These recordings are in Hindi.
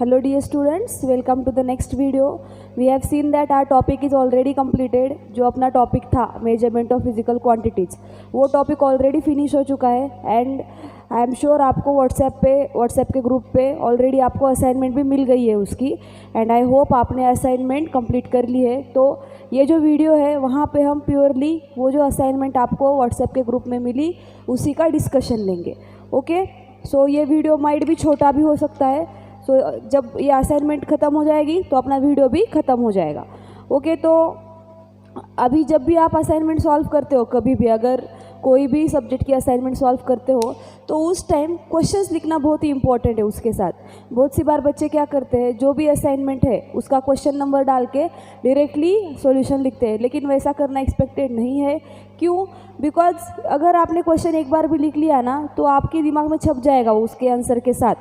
Hello dear students, welcome to the next video. We have seen that our topic is already completed. जो अपना टॉपिक था मेजरमेंट ऑफ फिजिकल क्वांटिटीज़, वो टॉपिक ऑलरेडी फिनिश हो चुका है एंड आई एम श्योर आपको व्हाट्सएप के ग्रुप पे ऑलरेडी आपको असाइनमेंट भी मिल गई है उसकी, एंड आई होप आपने असाइनमेंट कंप्लीट कर ली है। तो ये जो वीडियो है वहाँ पे हम प्योरली वो जो असाइनमेंट आपको व्हाट्सएप के ग्रुप में मिली उसी का डिस्कशन लेंगे। ओके, सो ये वीडियो माइट भी छोटा भी हो सकता है। सो जब ये असाइनमेंट ख़त्म हो जाएगी तो अपना वीडियो भी ख़त्म हो जाएगा। ओके, तो अभी जब भी आप असाइनमेंट सॉल्व करते हो, कभी भी अगर कोई भी सब्जेक्ट की असाइनमेंट सॉल्व करते हो तो उस टाइम क्वेश्चंस लिखना बहुत ही इंपॉर्टेंट है। उसके साथ बहुत सी बार बच्चे क्या करते हैं, जो भी असाइनमेंट है उसका क्वेश्चन नंबर डाल के डायरेक्टली सॉल्यूशन लिखते हैं, लेकिन वैसा करना एक्सपेक्टेड नहीं है। क्यों? बिकॉज अगर आपने क्वेश्चन एक बार भी लिख लिया ना तो आपके दिमाग में छप जाएगा उसके आंसर के साथ।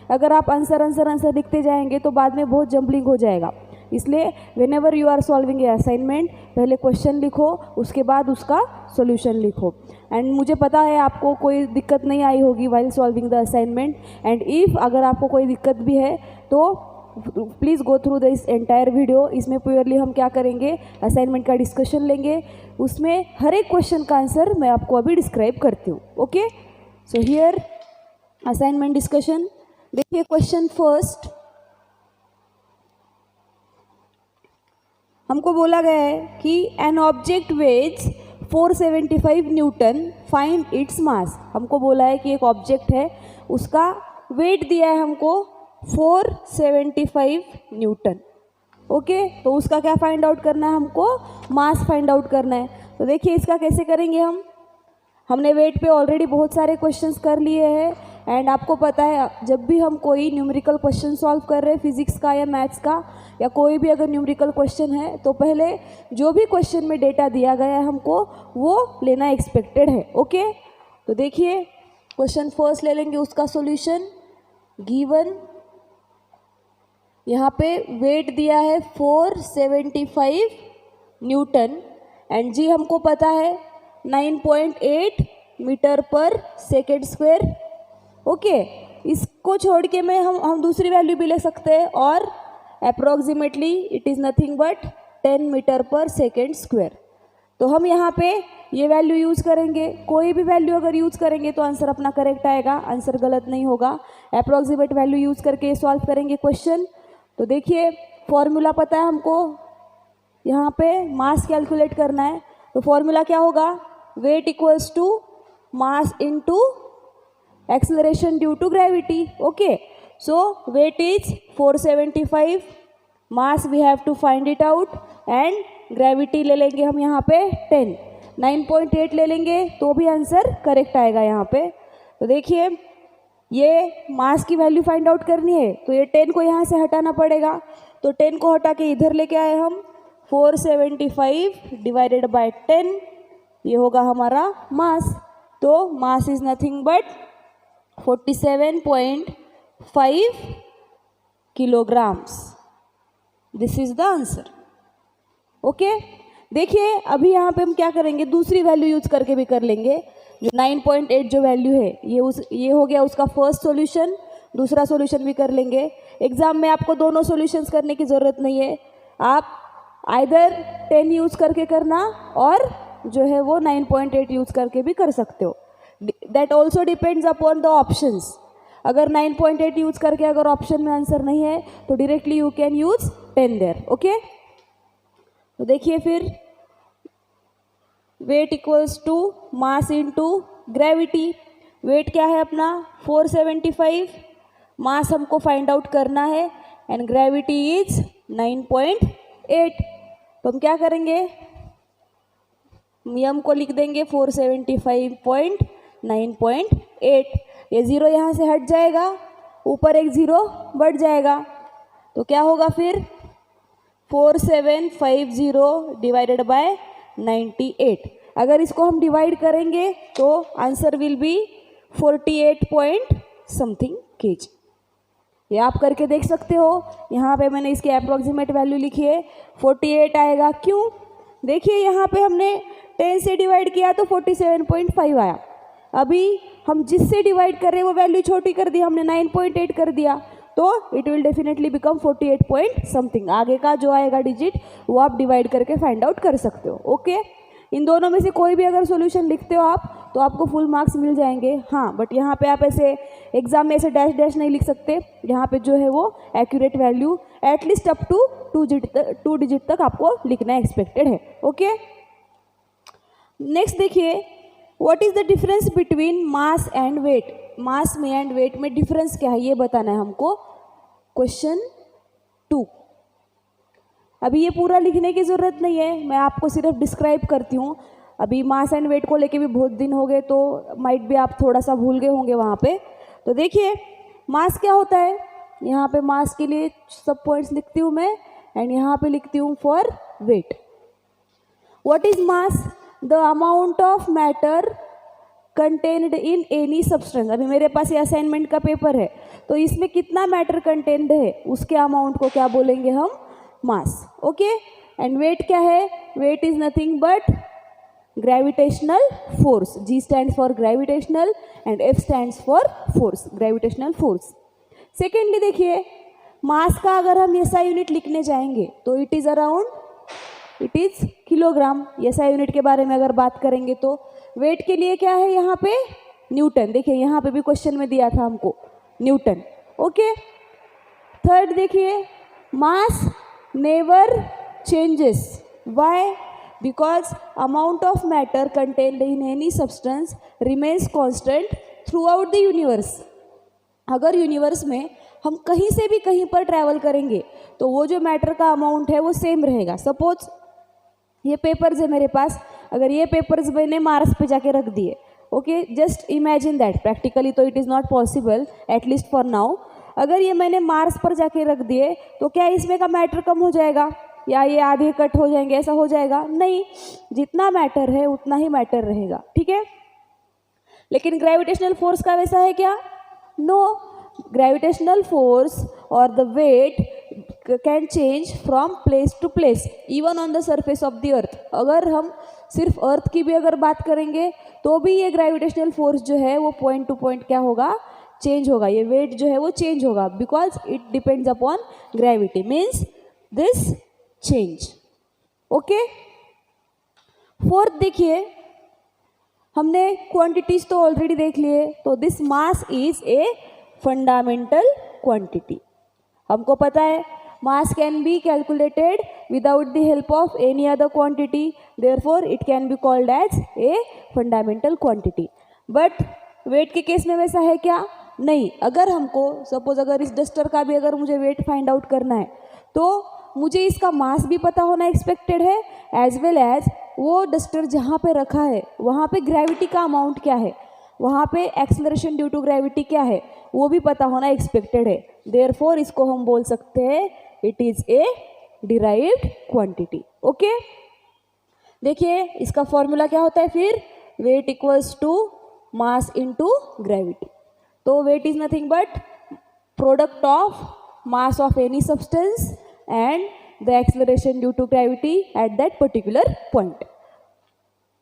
अगर आप आंसर लिखते जाएंगे तो बाद में बहुत जम्बलिंग हो जाएगा। इसलिए whenever you are solving a assignment, पहले क्वेश्चन लिखो, उसके बाद उसका सॉल्यूशन लिखो। एंड मुझे पता है आपको कोई दिक्कत नहीं आई होगी while solving the assignment, and if अगर आपको कोई दिक्कत भी है तो please go through this entire video. इसमें प्योरली हम क्या करेंगे, असाइनमेंट का डिस्कशन लेंगे, उसमें हर एक क्वेश्चन का आंसर मैं आपको अभी डिस्क्राइब करती हूँ। Okay, so here assignment discussion. देखिए क्वेश्चन फर्स्ट, हमको बोला गया है कि an object weighs 475 newton, find its mass. हमको बोला है कि एक ऑब्जेक्ट है, उसका वेट दिया है हमको 475 न्यूटन। ओके, तो उसका क्या फाइंड आउट करना है, हमको मास फाइंड आउट करना है। तो देखिए इसका कैसे करेंगे हमने वेट पे ऑलरेडी बहुत सारे क्वेश्चंस कर लिए हैं, एंड आपको पता है जब भी हम कोई न्यूमेरिकल क्वेश्चन सॉल्व कर रहे हैं फिजिक्स का या मैथ्स का या कोई भी अगर न्यूमेरिकल क्वेश्चन है तो पहले जो भी क्वेश्चन में डेटा दिया गया है हमको वो लेना एक्सपेक्टेड है। ओके, तो देखिए क्वेश्चन फर्स्ट ले लेंगे, उसका सॉल्यूशन गिवन। यहाँ पे वेट दिया है 475 न्यूटन एंड जी हमको पता है 9.8 metre per second square. Okay, इसको छोड़ के मैं हम दूसरी वैल्यू भी ले सकते हैं, और approximately it is nothing but 10 metre per second square. तो हम यहाँ पे ये वैल्यू यूज़ करेंगे। कोई भी वैल्यू अगर यूज़ करेंगे तो आंसर अपना करेक्ट आएगा, आंसर गलत नहीं होगा। अप्रोक्सीमेट वैल्यू यूज़ करके सॉल्व करेंगे क्वेश्चन। तो देखिए फॉर्मूला पता है हमको, यहाँ पे मास कैलकुलेट करना है। तो फॉर्मूला क्या होगा, weight equals to mass into acceleration due to gravity. Okay, so weight is 475, mass we have to find it out, and gravity ले लेंगे हम यहाँ पे 10, 9.8 ले लेंगे तो भी आंसर करेक्ट आएगा यहाँ पे। तो देखिए ये मास की वैल्यू फाइंड आउट करनी है तो ये 10 को यहाँ से हटाना पड़ेगा। तो 10 को हटा के इधर लेके आए हम, 475 डिवाइडेड बाय 10, ये होगा हमारा मास। तो मास is nothing but 47.5 kilograms. This is the answer. Okay, देखिए अभी यहाँ पे हम क्या करेंगे, दूसरी वैल्यू यूज करके भी कर लेंगे। जो 9.8 जो वैल्यू है ये हो गया उसका फर्स्ट सॉल्यूशन, दूसरा सॉल्यूशन भी कर लेंगे। एग्जाम में आपको दोनों सॉल्यूशंस करने की ज़रूरत नहीं है, आप आइदर 10 यूज करके करना और जो है वो 9.8 यूज करके भी कर सकते हो। That also depends upon the options. अगर 9.8 यूज करके अगर ऑप्शन में आंसर नहीं है तो directly you can use 10 there. Okay, तो देखिए फिर weight equals to mass into gravity. Weight क्या है अपना 475, मास हमको फाइंड आउट करना है, एंड ग्रेविटी इज 9.8। तो हम क्या करेंगे, यम को लिख देंगे 475.9.8। ये ज़ीरो यहाँ से हट जाएगा, ऊपर एक ज़ीरो बढ़ जाएगा, तो क्या होगा फिर 4750 डिवाइडेड बाय 98। अगर इसको हम डिवाइड करेंगे तो answer will be 48 point something kg। ये आप करके देख सकते हो। यहाँ पे मैंने इसकी अप्रोक्सीमेट वैल्यू लिखी है 48 आएगा। क्यों? देखिए यहाँ पे हमने 10 से डिवाइड किया तो 47.5 आया। अभी हम जिससे डिवाइड कर रहे हैं वो वैल्यू छोटी कर दी, हमने 9.8 कर दिया, तो it will definitely become 48 point something. आगे का जो आएगा डिजिट वो आप डिवाइड करके फाइंड आउट कर सकते हो। ओके, इन दोनों में से कोई भी अगर सॉल्यूशन लिखते हो आप तो आपको फुल मार्क्स मिल जाएंगे। हाँ, बट यहाँ पे आप ऐसे एग्जाम में ऐसे डैश डैश नहीं लिख सकते। यहाँ पे जो है वो accurate value at least up to 2 digit तक आपको लिखना एक्सपेक्टेड है। ओके, नेक्स्ट देखिए, what is the difference between mass and weight. Mass में एंड वेट में डिफरेंस क्या है ये बताना है हमको। क्वेश्चन 2। अभी ये पूरा लिखने की ज़रूरत नहीं है, मैं आपको सिर्फ डिस्क्राइब करती हूँ। अभी मास एंड वेट को लेके भी बहुत दिन हो गए तो माइट भी आप थोड़ा सा भूल गए होंगे वहाँ पे। तो देखिए मास क्या होता है, यहाँ पे मास के लिए सब पॉइंट्स लिखती हूँ मैं एंड यहाँ पे लिखती हूँ for wait. What is mass? The amount of matter contained in any substance. अभी मेरे पास ये असाइनमेंट का पेपर है तो इसमें कितना मैटर कंटेन्ड है उसके अमाउंट को क्या बोलेंगे हम? मास। ओके, एंड वेट क्या है? Weight is nothing but gravitational force. G stands for gravitational and F stands for force, gravitational force. Secondly देखिए, मास का अगर हम एसआई यूनिट लिखने जाएंगे तो it is around, it is kilogram. SI unit के बारे में अगर बात करेंगे तो वेट के लिए क्या है यहाँ पे? न्यूटन। देखिए यहाँ पे भी क्वेश्चन में दिया था हमको न्यूटन। ओके, थर्ड देखिए, मास never changes. Why? Because amount of matter contained in any substance remains constant throughout the universe. अगर यूनिवर्स में हम कहीं से भी कहीं पर ट्रैवल करेंगे तो वो जो मैटर का अमाउंट है वो सेम रहेगा। सपोज ये पेपर्स है मेरे पास, अगर ये पेपर्स मैंने मार्स पे जाके रख दिए, okay, just imagine that. Practically तो it is not possible at least for now. अगर ये मैंने मार्स पर जाके रख दिए तो क्या इसमें का मैटर कम हो जाएगा या ये आधे कट हो जाएंगे? ऐसा हो जाएगा? नहीं, जितना मैटर है उतना ही मैटर रहेगा। ठीक है, लेकिन ग्रेविटेशनल फोर्स का वैसा है क्या? नो, ग्रेविटेशनल फोर्स और the weight can change from place to place even on the surface of the earth. अगर हम सिर्फ अर्थ की भी अगर बात करेंगे तो भी ये ग्रेविटेशनल फोर्स जो है वो पॉइंट टू पॉइंट क्या होगा? चेंज होगा। ये वेट जो है वो चेंज होगा because it depends upon gravity, means this change. Okay, fourth देखिए, हमने क्वांटिटीज तो ऑलरेडी देख लिए। तो this mass is a fundamental quantity. हमको पता है mass can be calculated without the help of any other quantity, therefore it can be called as a fundamental quantity. But weight के केस में वैसा है क्या? नहीं। अगर हमको सपोज अगर इस डस्टर का भी अगर मुझे वेट फाइंड आउट करना है तो मुझे इसका मास भी पता होना एक्सपेक्टेड है एज वेल एज वो डस्टर जहाँ पे रखा है वहाँ पे ग्रेविटी का अमाउंट क्या है, वहाँ पे एक्सेलरेशन ड्यू टू ग्रेविटी क्या है वो भी पता होना एक्सपेक्टेड है। देयरफॉर इसको हम बोल सकते हैं it is a derived quantity. Okay, देखिए इसका फॉर्मूला क्या होता है फिर? Weight equals to mass into gravity. तो weight is nothing but product of mass of any substance and the acceleration due to gravity at that particular point.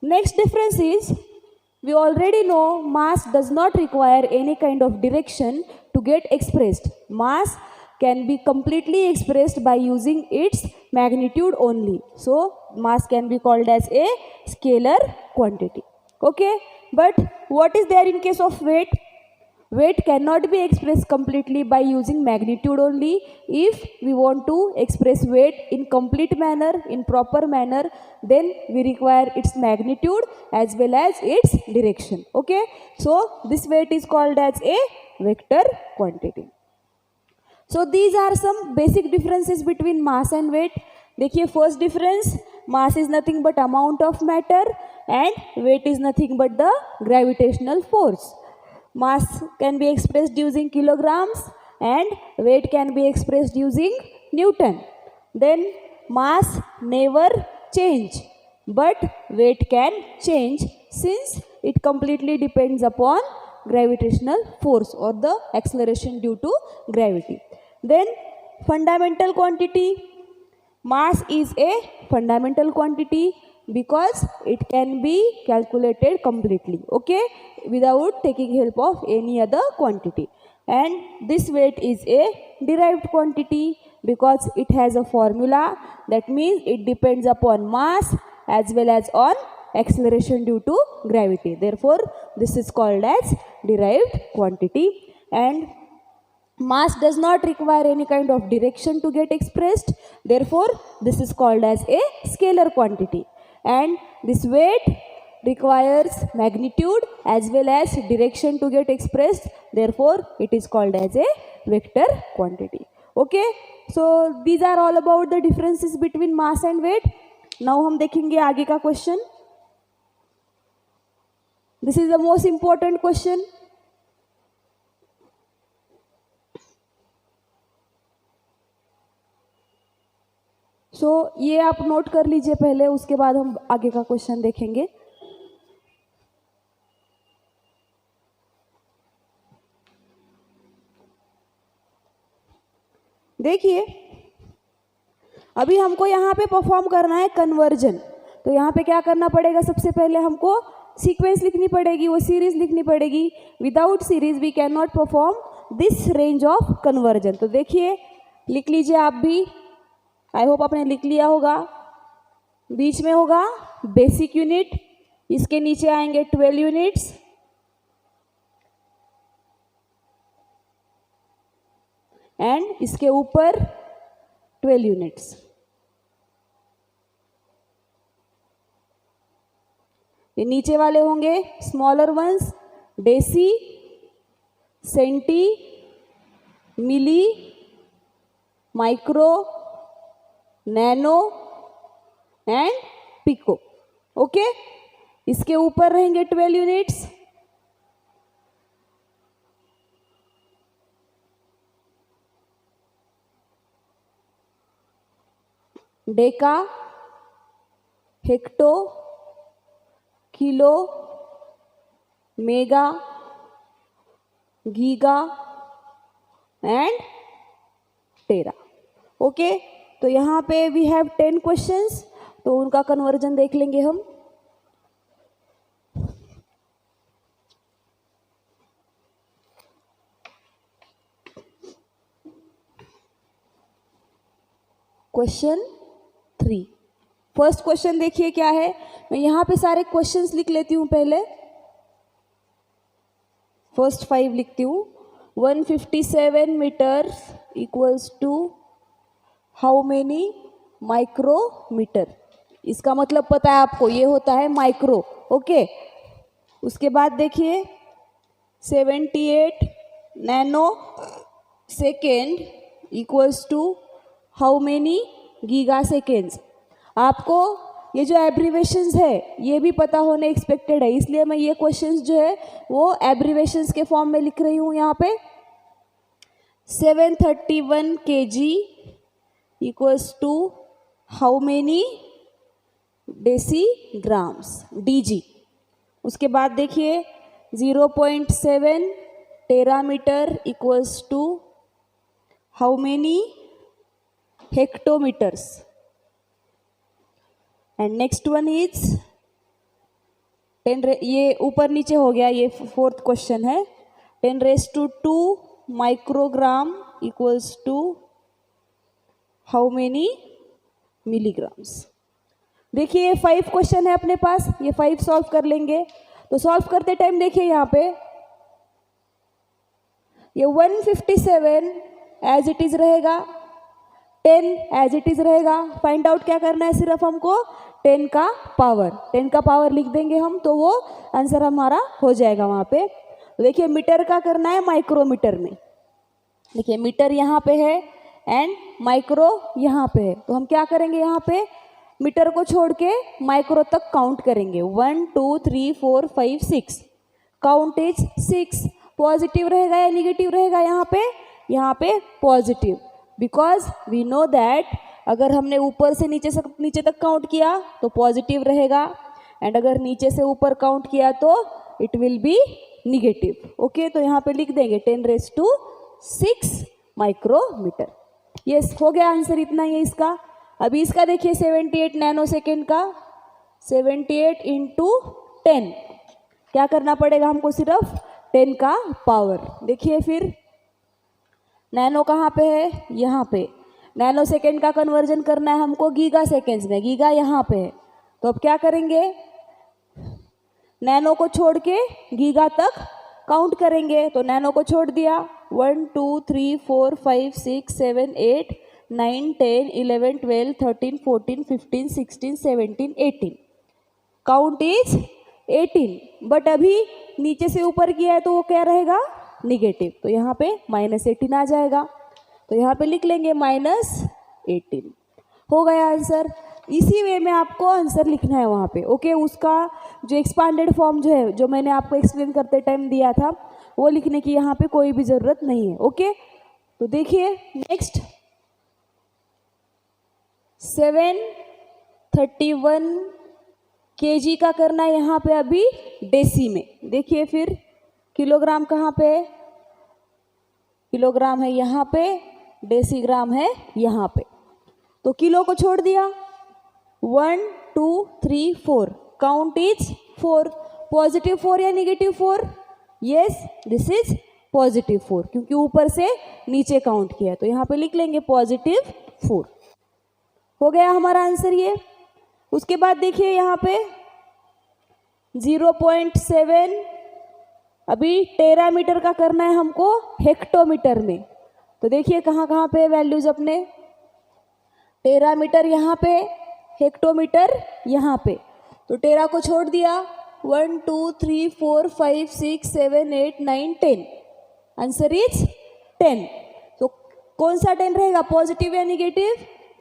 Next difference is, we already know mass does not require any kind of direction to get expressed. Mass can be completely expressed by using its magnitude only. So mass can be called as a scalar quantity. Okay, but what is there in case of weight? Weight cannot be expressed completely by using magnitude only. If we want to express weight in complete manner, in proper manner, then we require its magnitude as well as its direction. Okay, so this weight is called as a vector quantity. So these are some basic differences between mass and weight. देखिए first difference, mass is nothing but amount of matter and weight is nothing but the gravitational force. Mass can be expressed using kilograms and weight can be expressed using Newton. Then mass never change but weight can change since it completely depends upon gravitational force or the acceleration due to gravity. Then fundamental quantity, mass is a fundamental quantity because it can be calculated completely, okay, without taking help of any other quantity. and this weight is a derived quantity because it has a formula. That means it depends upon mass as well as on acceleration due to gravity. Therefore this is called as derived quantity. And mass does not require any kind of direction to get expressed. Therefore this is called as a scalar quantity. And this weight requires magnitude as well as direction to get expressed. Therefore it is called as a vector quantity. Okay, so these are all about the differences between mass and weight. Now हम देखेंगे आगे का question. This is the most important question. So ये आप नोट कर लीजिए पहले, उसके बाद हम आगे का क्वेश्चन देखेंगे. देखिए अभी हमको यहाँ पे परफॉर्म करना है कन्वर्जन. तो यहाँ पे क्या करना पड़ेगा, सबसे पहले हमको सीक्वेंस लिखनी पड़ेगी, वो सीरीज लिखनी पड़ेगी. Without series we can not perform this range of conversion. तो देखिए लिख लीजिए आप भी, आई होप आपने लिख लिया होगा. बीच में होगा बेसिक यूनिट, इसके नीचे आएंगे 12 यूनिट्स, एंड इसके ऊपर 12 यूनिट्स. ये नीचे वाले होंगे smaller ones, deci, centi, milli, micro, nano and pico. Okay, इसके ऊपर रहेंगे 12 units. Deca, hecto, kilo, mega, giga and tera. Okay, तो यहाँ पे वी हैव 10 क्वेश्चंस, तो उनका कन्वर्जन देख लेंगे हम. क्वेश्चन 3. फर्स्ट क्वेश्चन देखिए क्या है. मैं यहाँ पे सारे क्वेश्चंस लिख लेती हूँ पहले. फर्स्ट 5 लिखती हूँ. 157 metre equals to how many micrometre. इसका मतलब पता है आपको, ये होता है माइक्रो. ओके, उसके बाद देखिए 78 nano second equals to how many giga seconds. आपको ये जो एब्रीवेशंस है ये भी पता होने एक्सपेक्टेड है, इसलिए मैं ये क्वेश्चंस जो है वो एब्रीवेशंस के फॉर्म में लिख रही हूँ. यहाँ पे 731 kg equals to how many decigrams dg. उसके बाद देखिए 0.7 terameter equals to how many hectometers. And next one is 10, ये ऊपर नीचे हो गया, ये फोर्थ क्वेश्चन है. 10⁻² microgram equals to how many milligrams. देखिए ये 5 क्वेश्चन है अपने पास, ये 5 सॉल्व कर लेंगे. तो सॉल्व करते टाइम देखिए यहाँ पे ये 157 एज इट इज रहेगा, 10 एज इट इज रहेगा. फाइंड आउट क्या करना है, सिर्फ हमको 10 का पावर लिख देंगे हम, तो वो आंसर हमारा हो जाएगा वहाँ पे. देखिए मीटर का करना है माइक्रोमीटर में. देखिए मीटर यहाँ पे है एंड माइक्रो यहाँ पे है, तो हम क्या करेंगे, यहाँ पे मीटर को छोड़ के माइक्रो तक काउंट करेंगे. 1 2 3 4 5 6. Count is 6. पॉजिटिव रहेगा या निगेटिव रहेगा, यहाँ पे positive, because we know that अगर हमने ऊपर से नीचे तक काउंट किया तो पॉजिटिव रहेगा, एंड अगर नीचे से ऊपर काउंट किया तो it will be negative. Okay, तो यहाँ पे लिख देंगे 10⁻6 माइक्रोमीटर. यस, हो गया आंसर, इतना ही है इसका. अभी इसका देखिए 78 नैनो सेकेंड का 78 × 10 क्या करना पड़ेगा हमको, सिर्फ 10 का पावर. देखिए फिर नैनो कहाँ पे है? यहाँ पे। नैनो सेकेंड का कन्वर्जन करना है हमको गीगा सेकेंड्स में, गीगा यहाँ पे है। तो अब क्या करेंगे, नैनो को छोड़ के गीगा तक काउंट करेंगे। तो नैनो को छोड़ दिया, 1 2 3 4 5 6 7 8 9 10 11 12 13 14 15 16 17 18, काउंट इज 18। बट अभी नीचे से ऊपर किया है तो वो क्या रहेगा? निगेटिव। तो यहाँ पे -18 आ जाएगा। तो यहाँ पे लिख लेंगे -18। हो गया आंसर। इसी वे में आपको आंसर लिखना है वहाँ पे। ओके, उसका जो एक्सपांडेड फॉर्म जो है, जो मैंने आपको एक्सप्लेन करते टाइम दिया था, वो लिखने की यहाँ पे कोई भी ज़रूरत नहीं है। ओके, तो देखिए नेक्स्ट 731 kg का करना है यहाँ पे अभी डेसी में। देखिए फिर किलोग्राम कहाँ पे है? किलोग्राम है यहाँ पे, डेसीग्राम है यहाँ पे। तो किलो को छोड़ दिया, 1 2 3 4, काउंट इज 4। पॉजिटिव 4 या negative 4? Yes, this is positive 4, क्योंकि ऊपर से नीचे काउंट किया। तो यहाँ पे लिख लेंगे +4। हो गया हमारा आंसर ये। उसके बाद देखिए यहाँ पे 0.7 अभी टेरामीटर का करना है हमको हेक्टोमीटर में। तो देखिए कहाँ कहाँ पे वैल्यूज अपने, टेरामीटर यहाँ पे, हेक्टोमीटर यहाँ पे। तो टेरा को छोड़ दिया, 1 2 3 4 5 6 7 8 9 10, आंसर इज 10। तो कौन सा 10 रहेगा, पॉजिटिव या निगेटिव?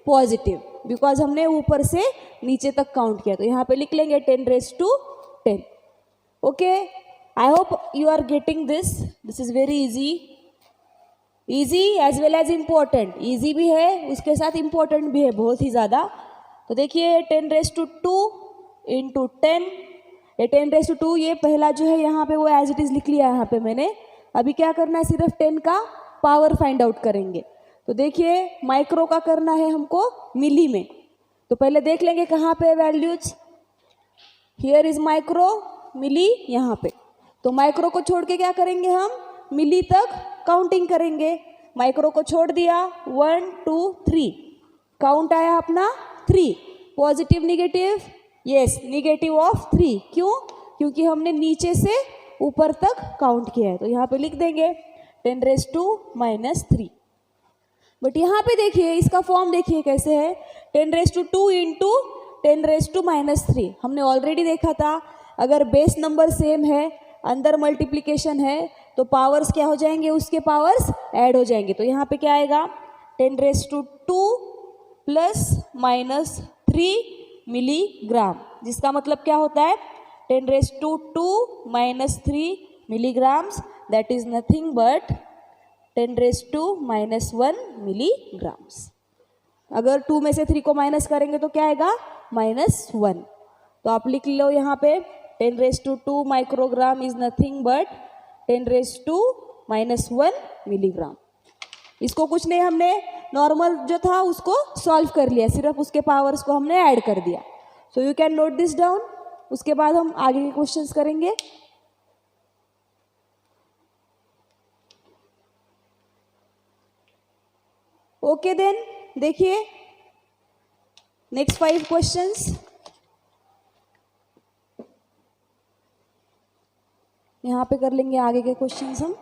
पॉजिटिव, बिकॉज हमने ऊपर से नीचे तक काउंट किया। तो यहाँ पे लिख लेंगे 10⁻10। Okay, I hope you are getting this. This is very easy, easy as well as important. Easy भी है, उसके साथ इम्पोर्टेंट भी है बहुत ही ज़्यादा। तो देखिए 10⁻2 इंटू 10, ये 10⁻2 ये पहला जो है यहाँ पे वो एज इट इज़ लिख लिया यहाँ पे मैंने। अभी क्या करना है, सिर्फ 10 का पावर फाइंड आउट करेंगे। तो देखिए माइक्रो का करना है हमको मिली में। तो पहले देख लेंगे कहाँ पे वैल्यूज, हियर इज माइक्रो, मिली यहाँ पे। तो माइक्रो को छोड़ के क्या करेंगे, हम मिली तक काउंटिंग करेंगे। माइक्रो को छोड़ दिया, 1 2 3, काउंट आया अपना 3। Positive negative? Yes, negative of 3। क्यों? क्योंकि हमने नीचे से ऊपर तक काउंट किया है। तो यहाँ पे लिख देंगे 10⁻³ बट यहाँ पे देखिए इसका फॉर्म देखिए कैसे है, 10⁻² इंटू 10⁻³ हमने ऑलरेडी देखा था। अगर बेस नंबर सेम है, अंदर मल्टीप्लिकेशन है, तो पावर्स क्या हो जाएंगे, उसके पावर्स ऐड हो जाएंगे। तो यहाँ पे क्या आएगा, 10⁻² ± 3 मिलीग्राम, जिसका मतलब क्या होता है 10⁻² - 3 milligrams, that is nothing but 10⁻⁻1 milligrams. अगर 2 में से 3 को माइनस करेंगे तो क्या आएगा, -1। तो आप लिख लो यहाँ पे 10⁻² microgram is nothing but 10⁻⁻1 milligram. इसको कुछ नहीं, हमने नॉर्मल जो था उसको सॉल्व कर लिया, सिर्फ उसके पावर्स को हमने ऐड कर दिया। So you can note this down. उसके बाद हम आगे के क्वेश्चंस करेंगे। ओके देन, देखिए नेक्स्ट 5 क्वेश्चंस। यहाँ पे कर लेंगे आगे के क्वेश्चंस हम।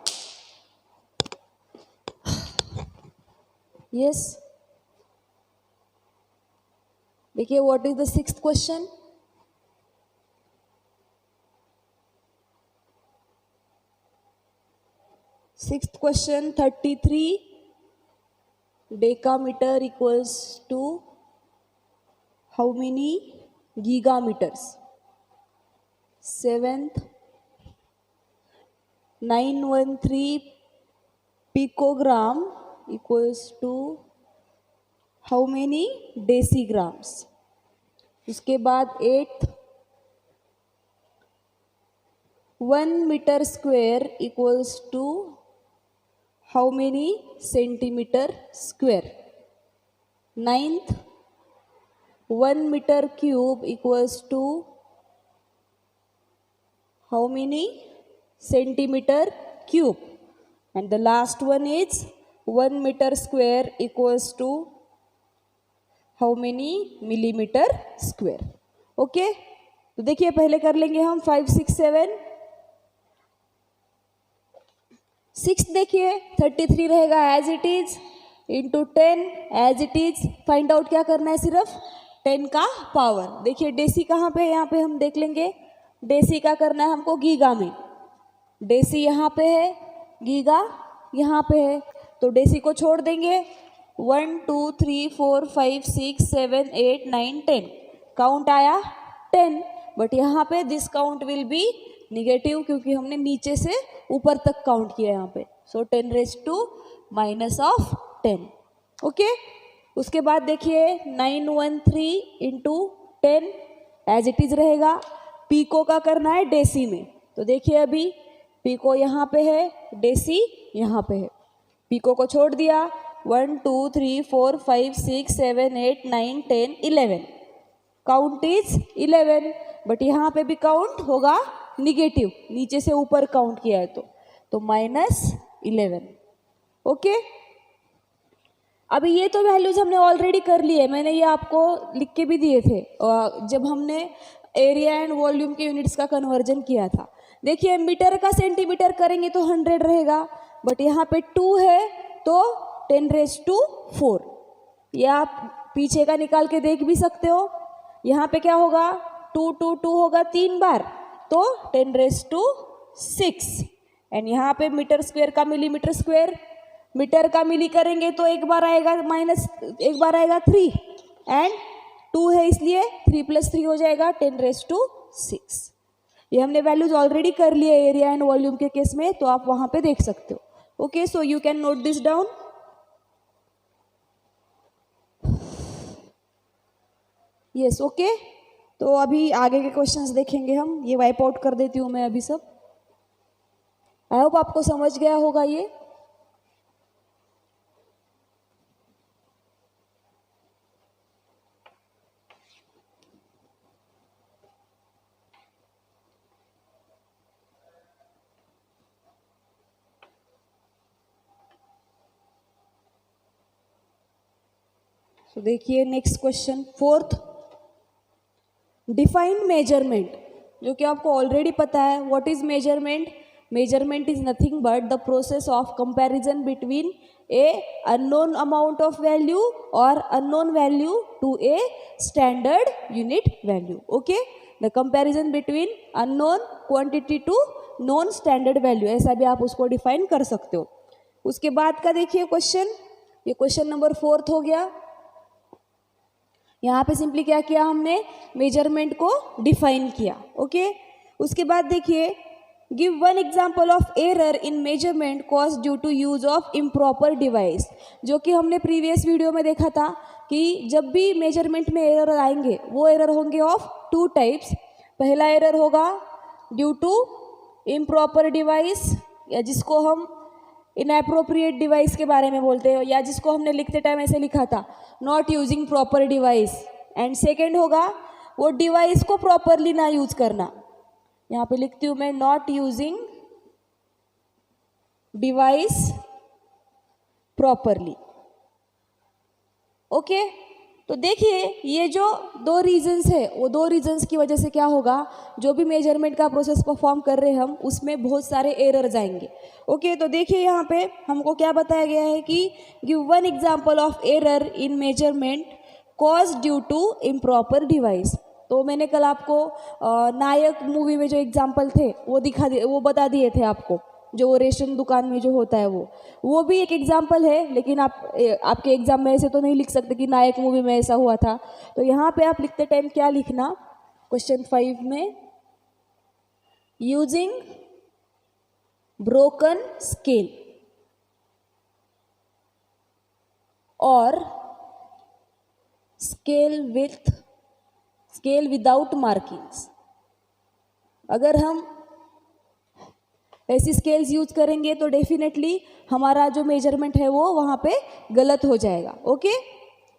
यस, देखिए what is the 6th question. Sixth question 33 decameter equals to how many gigameters? 7th 913 picogram equals to how many decigrams? उसके बाद 8th 1 meter square equals to how many centimeter square? 9th 1 meter cube equals to how many centimeter cube? And the last one is 1 metre square equals to how many millimetre square. Okay, तो देखिए पहले कर लेंगे हम 5 6 7 6. देखिए 33 रहेगा as it is into 10 as it is. Find out क्या करना है, सिर्फ 10 का पावर. देखिए डेसी कहाँ पे है, यहाँ पे हम देख लेंगे. डेसी का करना है हमको गीगा में. डेसी यहाँ पे है, गीगा यहाँ पे है, तो डेसी को छोड़ देंगे. 1 2 3 4 5 6 7 8 9 10 काउंट आया 10. बट यहाँ पे this count will be negative क्योंकि हमने नीचे से ऊपर तक काउंट किया यहाँ पे. So 10 raise to minus of 10. Okay, उसके बाद देखिए 913 इंटू 10 एज इट इज रहेगा. पीको का करना है डेसी में, तो देखिए अभी पीको यहाँ पे है, डेसी यहाँ पे है. पीको को छोड़ दिया. 1 2 3 4 5 6 7 8 9 10 11 काउंट इज 11. बट यहाँ पे भी काउंट होगा निगेटिव, नीचे से ऊपर काउंट किया है तो -11. ओके, अभी ये तो वैल्यूज हमने ऑलरेडी कर ली है, मैंने ये आपको लिख के भी दिए थे जब हमने एरिया एंड वॉल्यूम के यूनिट्स का कन्वर्जन किया था. देखिए मीटर का सेंटीमीटर करेंगे तो 100 रहेगा, बट यहाँ पे 2 है तो 10 रेज टू 4. ये आप पीछे का निकाल के देख भी सकते हो. यहाँ पे क्या होगा, 2 2 2 होगा 3 बार तो 10 रेज टू 6. एंड यहाँ पे मीटर स्क्वेयर का मिलीमीटर स्क्वेयर, मीटर का मिली करेंगे तो एक बार आएगा 3 एंड 2 है इसलिए 3 + 3 हो जाएगा 10 रेज टू 6. ये हमने वैल्यूज ऑलरेडी कर लिए एरिया एंड वॉल्यूम के केस में, तो आप वहाँ पे देख सकते हो. Okay, so you can note this down. Yes, okay. तो अभी आगे के क्वेश्चंस देखेंगे हम. ये वाइप आउट कर देती हूँ मैं अभी सब. आई होप आपको समझ गया होगा ये. तो देखिए next question 4th, define measurement, जो कि आपको ऑलरेडी पता है. What is measurement? Measurement is nothing but the process of comparison between a unknown amount of value और unknown value to a standard unit value. Okay, the comparison between unknown quantity to non standard value, ऐसा भी आप उसको डिफाइन कर सकते हो. उसके बाद का देखिए क्वेश्चन, ये क्वेश्चन नंबर 4th हो गया. यहाँ पे सिंपली क्या किया हमने, मेजरमेंट को डिफाइन किया. ओके, उसके बाद देखिए give 1 example of error in measurement cause due to use of improper device, जो कि हमने प्रीवियस वीडियो में देखा था कि जब भी मेजरमेंट में एरर आएंगे वो एरर होंगे ऑफ 2 टाइप्स. पहला एरर होगा ड्यू टू इम्प्रॉपर डिवाइस, या जिसको हम इनएप्रोप्रिएट डिवाइस के बारे में बोलते हैं, या जिसको हमने लिखते टाइम ऐसे लिखा था not using proper device. And second होगा वो डिवाइस को प्रॉपरली ना यूज करना. यहाँ पे लिखती हूँ मैं not using device properly. Okay, तो देखिए ये जो 2 रीजंस है, वो 2 रीजंस की वजह से क्या होगा, जो भी मेजरमेंट का प्रोसेस परफॉर्म कर रहे हैं हम, उसमें बहुत सारे एरर्स आएंगे. ओके, तो देखिए यहाँ पे हमको क्या बताया गया है कि give 1 example of error in measurement cause due to improper device. तो मैंने कल आपको नायक मूवी में जो एग्जाम्पल थे वो बता दिए थे आपको, जो वो रेशन दुकान में जो होता है वो भी एक एग्जाम्पल है. लेकिन आपके एग्जाम में ऐसे तो नहीं लिख सकते कि नायक मूवी में ऐसा हुआ था. तो यहाँ पे आप लिखते टाइम क्या लिखना, क्वेश्चन 5 में यूजिंग ब्रोकन स्केल और स्केल विदाउट मार्किंग्स. अगर हम ऐसी स्केल्स यूज करेंगे तो डेफिनेटली हमारा जो मेजरमेंट है वो वहाँ पे गलत हो जाएगा. ओके,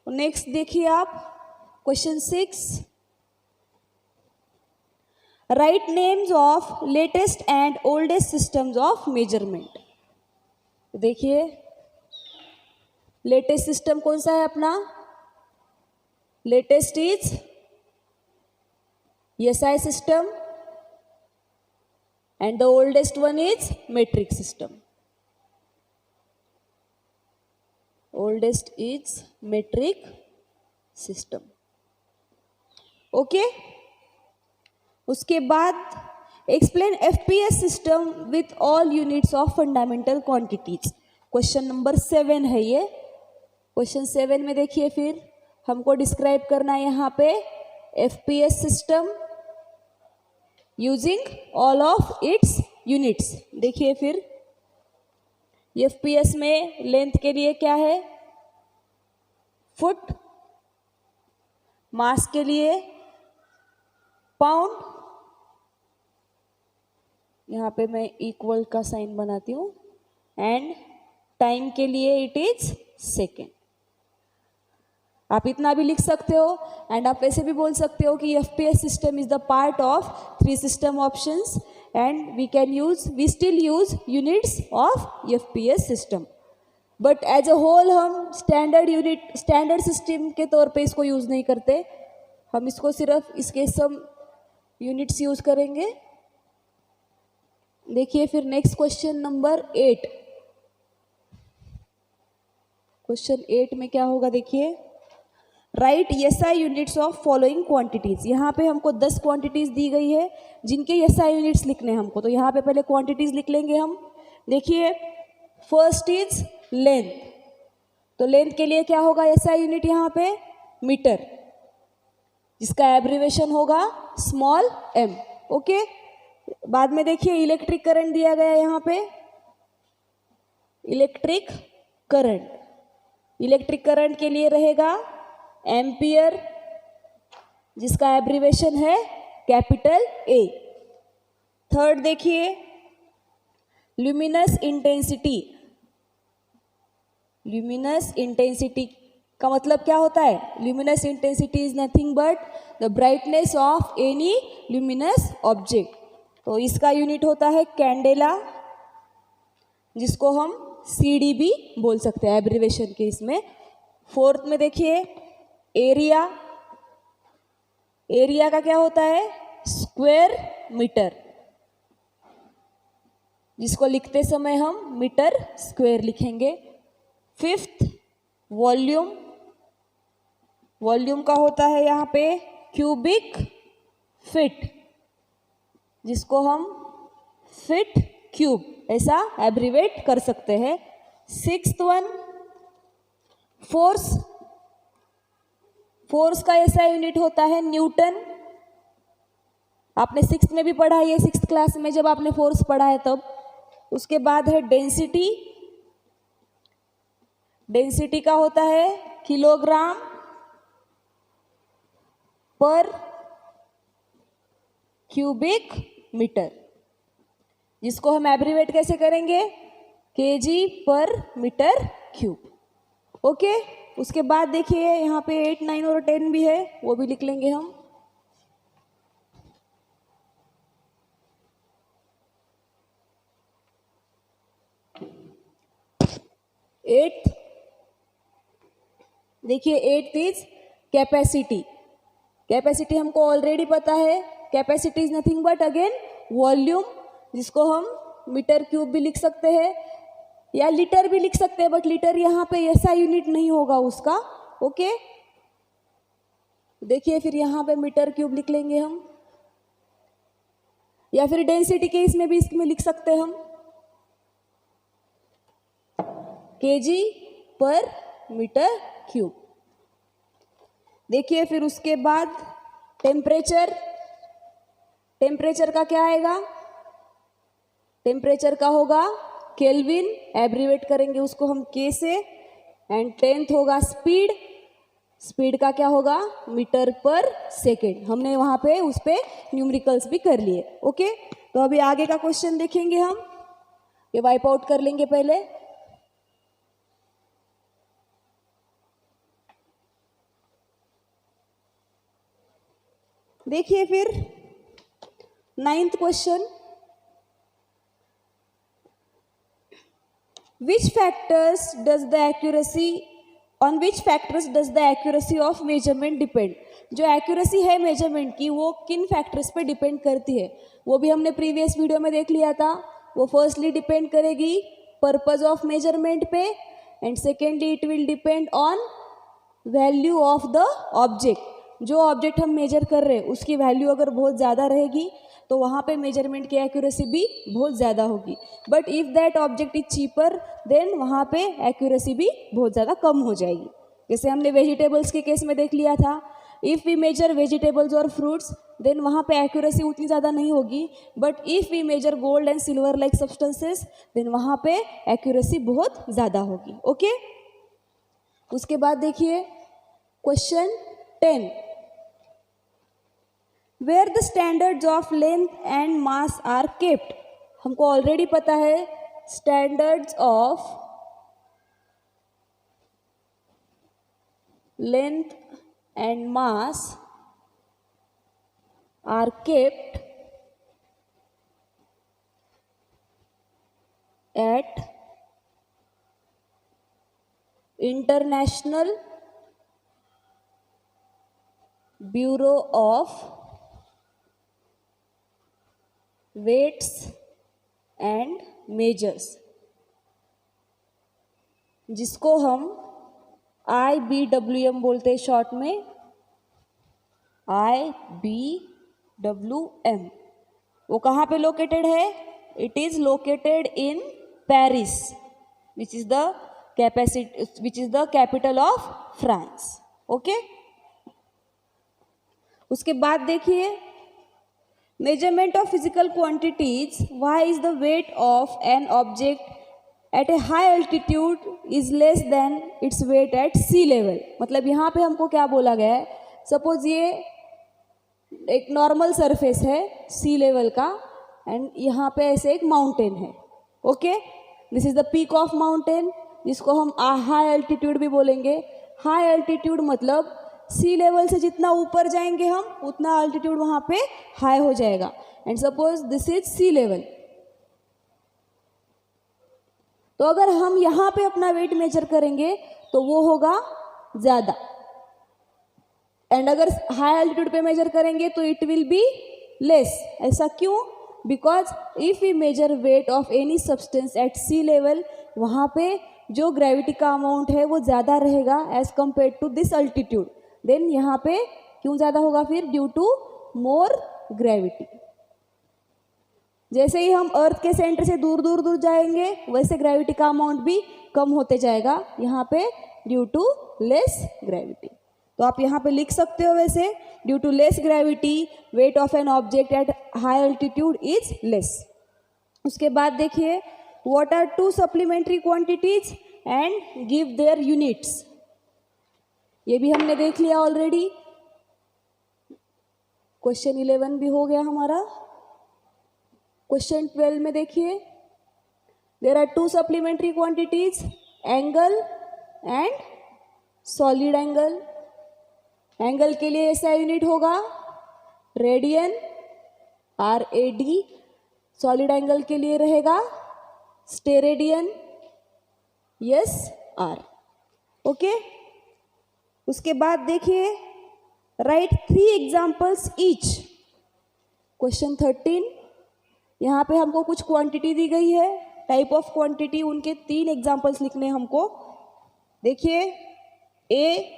नेक्स्ट देखिए आप question 6, right names of latest and oldest systems of measurement. देखिए लेटेस्ट सिस्टम कौन सा है अपना? Latest is SI system and the oldest one is metric system. Oldest is metric system. Okay? उसके बाद explain FPS system with all units of fundamental quantities. Question number 7 है ये. क्वेश्चन 7 में देखिए फिर हमको डिस्क्राइब करना है यहाँ पे FPS system using all of its units. देखिए फिर FPS में लेंथ के लिए क्या है? फुट. मास के लिए पाउंड. यहाँ पे मैं इक्वल का साइन बनाती हूँ. एंड टाइम के लिए इट इज सेकेंड. आप इतना भी लिख सकते हो. एंड आप ऐसे भी बोल सकते हो कि FPS system is the part of 3 system options and we still use units of FPS system. But as a whole हम स्टैंडर्ड सिस्टम के तौर पे इसको यूज नहीं करते. हम इसको सिर्फ इसके सम यूनिट्स यूज करेंगे. देखिए फिर नेक्स्ट क्वेश्चन नंबर 8. क्वेश्चन 8 में क्या होगा? देखिए right SI units of following quantities. यहाँ पे हमको 10 क्वांटिटीज दी गई है जिनके SI यूनिट्स लिखने हैं हमको. तो यहाँ पे पहले क्वांटिटीज लिख लेंगे हम. देखिए फर्स्ट इज लेंथ. तो लेंथ के लिए क्या होगा SI यूनिट? यहाँ पे मीटर, जिसका एब्रीवेशन होगा स्मॉल m. ओके. बाद में देखिए इलेक्ट्रिक करंट दिया गया है यहाँ पे. इलेक्ट्रिक करंट के लिए रहेगा एम्पियर, जिसका एब्रीवेशन है कैपिटल A. थर्ड देखिए ल्यूमिनस इंटेंसिटी का मतलब क्या होता है? Luminous intensity is nothing but the brightness of any luminous object. तो इसका यूनिट होता है कैंडेला, जिसको हम CD भी बोल सकते हैं एब्रीवेशन के इसमें. फोर्थ में देखिए एरिया का क्या होता है? स्क्वायर मीटर, जिसको लिखते समय हम मीटर स्क्वायर लिखेंगे. फिफ्थ वॉल्यूम का होता है यहाँ पे क्यूबिक फीट, जिसको हम फीट क्यूब ऐसा एब्रीवेट कर सकते हैं. सिक्स्थ वन फोर्स का ऐसा यूनिट होता है न्यूटन. आपने 6th में भी पढ़ा है ये, 6th क्लास में जब आपने फोर्स पढ़ा है तब. उसके बाद है डेंसिटी का होता है किलोग्राम पर क्यूबिक मीटर, जिसको हम एब्रीवेट कैसे करेंगे? kg पर मीटर क्यूब. ओके. उसके बाद देखिए यहाँ पे 8, 9 और 10 भी है, वो भी लिख लेंगे हम. एट देखिए 8th इज कैपेसिटी हमको ऑलरेडी पता है. Capacity is nothing but again volume, जिसको हम मीटर क्यूब भी लिख सकते हैं या लीटर भी लिख सकते हैं. बट लीटर यहाँ पे ऐसा यूनिट नहीं होगा उसका. ओके. देखिए फिर यहाँ पे मीटर क्यूब लिख लेंगे हम, या फिर डेंसिटी के इसमें भी इसमें लिख सकते हैं हम kg पर मीटर क्यूब. देखिए फिर उसके बाद टेम्परेचर का क्या आएगा? टेम्परेचर का होगा केल्विन, एब्रीवेट करेंगे उसको हम K से. एंड 10th होगा स्पीड का क्या होगा? Metre per second. हमने वहां पे उस पे न्यूमेरिकल्स भी कर लिए. ओके. तो अभी आगे का क्वेश्चन देखेंगे हम. ये वाइप आउट कर लेंगे पहले. देखिए फिर 9th question. Which factors does the accuracy on which factors does the accuracy of measurement depend, जो एक्यूरेसी है मेजरमेंट की वो किन फैक्टर्स पे डिपेंड करती है, वो भी हमने प्रीवियस वीडियो में देख लिया था। वो फर्स्टली डिपेंड करेगी पर्पज ऑफ मेजरमेंट पे, and secondly it will depend on value of the object. जो ऑब्जेक्ट हम मेजर कर रहे हैं उसकी वैल्यू अगर बहुत ज़्यादा रहेगी तो वहाँ पे मेजरमेंट की एक्यूरेसी भी बहुत ज़्यादा होगी, but if that object is cheaper than वहाँ पे एक्यूरेसी भी बहुत ज़्यादा कम हो जाएगी। जैसे हमने वेजिटेबल्स के केस में देख लिया था, इफ़ वी मेजर वेजिटेबल्स और फ्रूट्स देन वहाँ पे एक्यूरेसी उतनी ज़्यादा नहीं होगी, but if we measure gold and silver like substances then वहाँ पे एक्यूरेसी बहुत ज़्यादा होगी। ओके, उसके बाद देखिए question 10, where the standards of length and mass are kept. हमको ऑलरेडी पता है standards of length and mass are kept at international bureau of weights and measures, जिसको हम IBWM बोलते हैं शॉर्ट में, IBWM। वो कहाँ पे लोकेटेड है? It is located in Paris which is the capital of France. Okay, उसके बाद देखिए measurement of physical quantities, why is the weight of an object at a high altitude is less than its weight at sea level. मतलब यहाँ पे हमको क्या बोला गया है, सपोज ये एक नॉर्मल सरफेस है सी लेवल का एंड यहाँ पे ऐसे एक माउंटेन है। Okay, this is the peak of mountain, जिसको हम हाई एल्टीट्यूड भी बोलेंगे। हाई एल्टीट्यूड मतलब सी लेवल से जितना ऊपर जाएंगे हम उतना एल्टीट्यूड वहाँ पे हाई हो जाएगा, and suppose this is sea level. तो अगर हम यहाँ पे अपना वेट मेजर करेंगे तो वो होगा ज़्यादा, एंड अगर हाई एल्टीट्यूड पे मेजर करेंगे तो इट विल बी लेस। ऐसा क्यों? Because if we measure weight of any substance at sea level, वहाँ पे जो ग्रेविटी का अमाउंट है वो ज़्यादा रहेगा as compare to this altitude. Then यहाँ पे क्यों ज़्यादा होगा फिर? Due to more gravity. जैसे ही हम अर्थ के सेंटर से दूर दूर दूर जाएंगे वैसे ग्रेविटी का अमाउंट भी कम होते जाएगा यहाँ पे, ड्यू टू लेस ग्रेविटी। तो आप यहाँ पे लिख सकते हो वैसे, due to less gravity weight of an object at high altitude is less. उसके बाद देखिए what are two supplementary quantities and give their units. ये भी हमने देख लिया ऑलरेडी, क्वेश्चन 11 भी हो गया हमारा। क्वेश्चन 12 में देखिए there are two supplementary quantities, angle and solid angle. Angle के लिए ऐसा यूनिट होगा रेडियन, RAD। सॉलिड एंगल के लिए रहेगा स्टेरेडियन, SR। ओके, उसके बाद देखिए राइट 3 एग्जाम्पल्स ईच। क्वेश्चन 13, यहाँ पे हमको कुछ क्वांटिटी दी गई है, टाइप ऑफ क्वांटिटी, उनके 3 एग्जाम्पल्स लिखने हमको। देखिए ए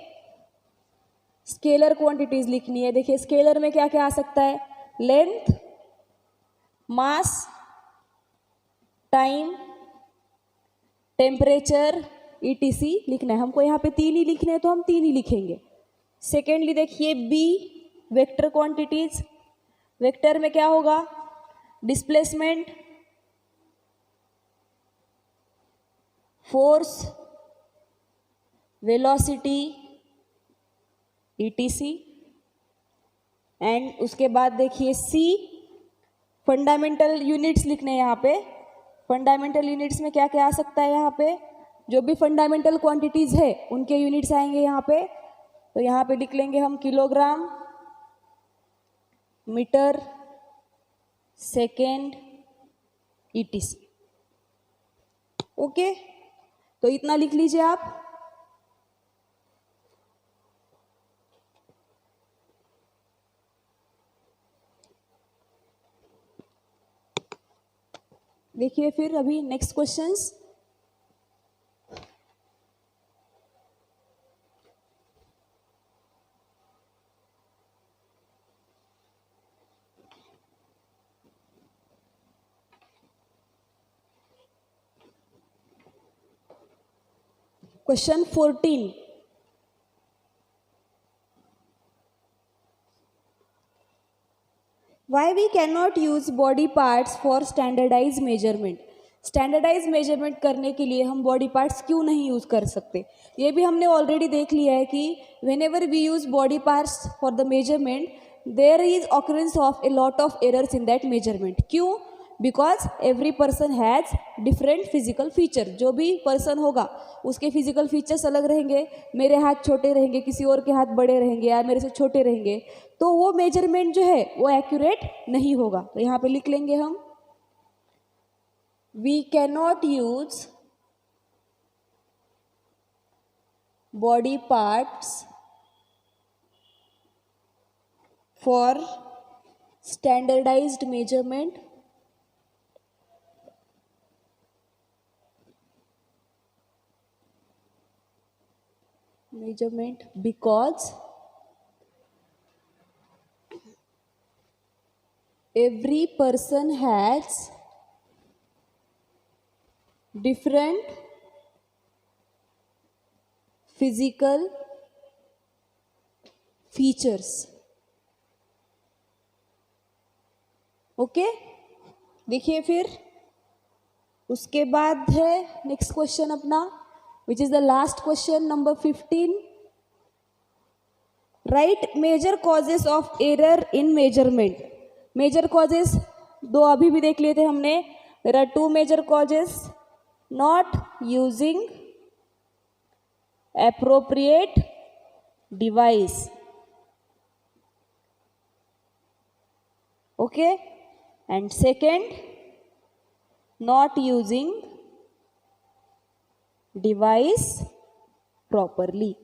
स्केलर क्वांटिटीज लिखनी है। देखिए स्केलर में क्या क्या आ सकता है? लेंथ, मास, टाइम, टेम्परेचर, ETC लिखना है हमको। यहाँ पे 3 ही लिखने हैं तो हम 3 ही लिखेंगे। सेकेंडली देखिए बी वेक्टर क्वांटिटीज। वेक्टर में क्या होगा? Displacement, force, velocity, ETC। And उसके बाद देखिए सी फंडामेंटल यूनिट्स लिखने हैं यहाँ पे। फंडामेंटल यूनिट्स में क्या क्या आ सकता है? यहाँ पे जो भी फंडामेंटल क्वांटिटीज है उनके यूनिट्स आएंगे यहाँ पे। तो यहाँ पे लिख लेंगे हम kilogram, metre, second, ETC। Okay, तो इतना लिख लीजिए आप। देखिए फिर अभी next questions. Question 14. Why we cannot use body parts for standardized measurement? Standardize measurement करने के लिए हम बॉडी पार्ट्स क्यों नहीं यूज़ कर सकते? ये भी हमने ऑलरेडी देख लिया है कि whenever we use body parts for the measurement there is occurrence of a lot of errors in that measurement. क्यों? Because every person has different physical feature. जो भी पर्सन होगा उसके फिजिकल फीचर्स अलग रहेंगे। मेरे हाथ छोटे रहेंगे, किसी और के हाथ बड़े रहेंगे या मेरे से छोटे रहेंगे, तो वो मेजरमेंट जो है वो एक्यूरेट नहीं होगा। तो यहाँ पे लिख लेंगे हम, we cannot use body parts for standardized measurement because every person has different physical features। Okay, देखिए फिर उसके बाद है नेक्स्ट क्वेश्चन अपना, which is the last question, number 15. Write major causes of error in measurement. Major causes दो अभी भी देख लिए थे हमने। There are two major causes: not using appropriate device. Okay, and second, not using device properly.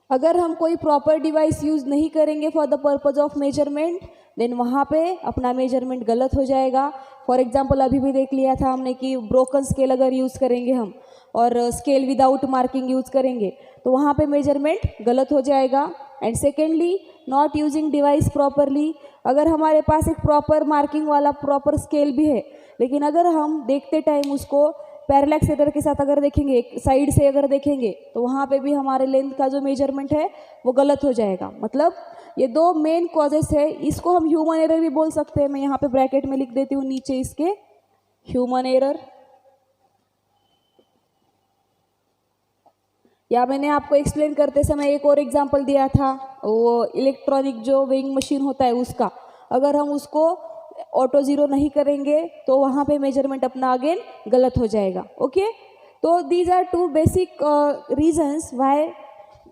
अगर हम कोई प्रॉपर डिवाइस यूज़ नहीं करेंगे for the purpose of measurement, then वहाँ पे अपना मेजरमेंट गलत हो जाएगा। फॉर एग्जांपल अभी भी देख लिया था हमने कि ब्रोकन स्केल अगर यूज़ करेंगे हम और स्केल विदाउट मार्किंग यूज़ करेंगे तो वहाँ पे मेजरमेंट गलत हो जाएगा। And secondly, not using device properly. अगर हमारे पास एक प्रॉपर मार्किंग वाला प्रॉपर स्केल भी है, लेकिन अगर हम देखते टाइम उसको पैरेलैक्स एरर के साथ अगर देखेंगे, एक साइड से अगर देखेंगे, तो वहाँ पे भी हमारे लेंथ का जो मेजरमेंट है वो गलत हो जाएगा। मतलब ये दो मेन कॉजेस है। इसको हम ह्यूमन एरर भी बोल सकते हैं। मैं यहाँ पे ब्रैकेट में लिख देती हूँ नीचे इसके, ह्यूमन एरर। या मैंने आपको एक्सप्लेन करते समय एक और एग्जांपल दिया था, वो इलेक्ट्रॉनिक जो वेइंग मशीन होता है उसका, अगर हम उसको ऑटो ज़ीरो नहीं करेंगे तो वहाँ पे मेजरमेंट अपना अगेन गलत हो जाएगा। ओके, तो these are two basic reasons why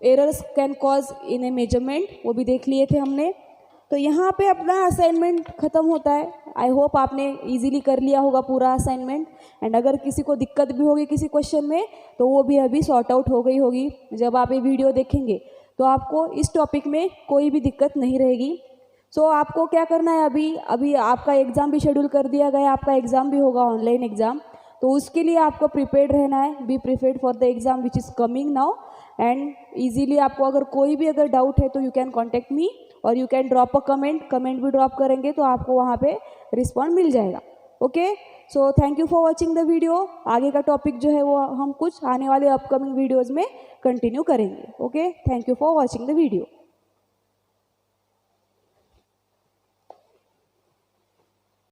errors can cause in a measurement, वो भी देख लिए थे हमने। तो यहाँ पे अपना असाइनमेंट ख़त्म होता है। आई होप आपने इजीली कर लिया होगा पूरा असाइनमेंट। एंड अगर किसी को दिक्कत भी होगी किसी क्वेश्चन में तो वो भी अभी सॉर्ट आउट हो गई होगी। जब आप ये वीडियो देखेंगे तो आपको इस टॉपिक में कोई भी दिक्कत नहीं रहेगी। सो आपको क्या करना है, अभी आपका एग्ज़ाम भी शेड्यूल कर दिया गया है, आपका एग्ज़ाम भी होगा ऑनलाइन एग्ज़ाम, तो उसके लिए आपको प्रिपेयर्ड रहना है। Be prepared for the exam which is coming now. And easily आपको अगर कोई भी अगर डाउट है तो यू कैन कॉन्टेक्ट मी और you can drop a comment भी ड्रॉप करेंगे तो आपको वहाँ पे रिस्पॉन्ड मिल जाएगा। Okay, so thank you for watching the video. आगे का टॉपिक जो है वो हम कुछ आने वाले अपकमिंग वीडियोज़ में कंटिन्यू करेंगे। Okay, thank you for watching the video.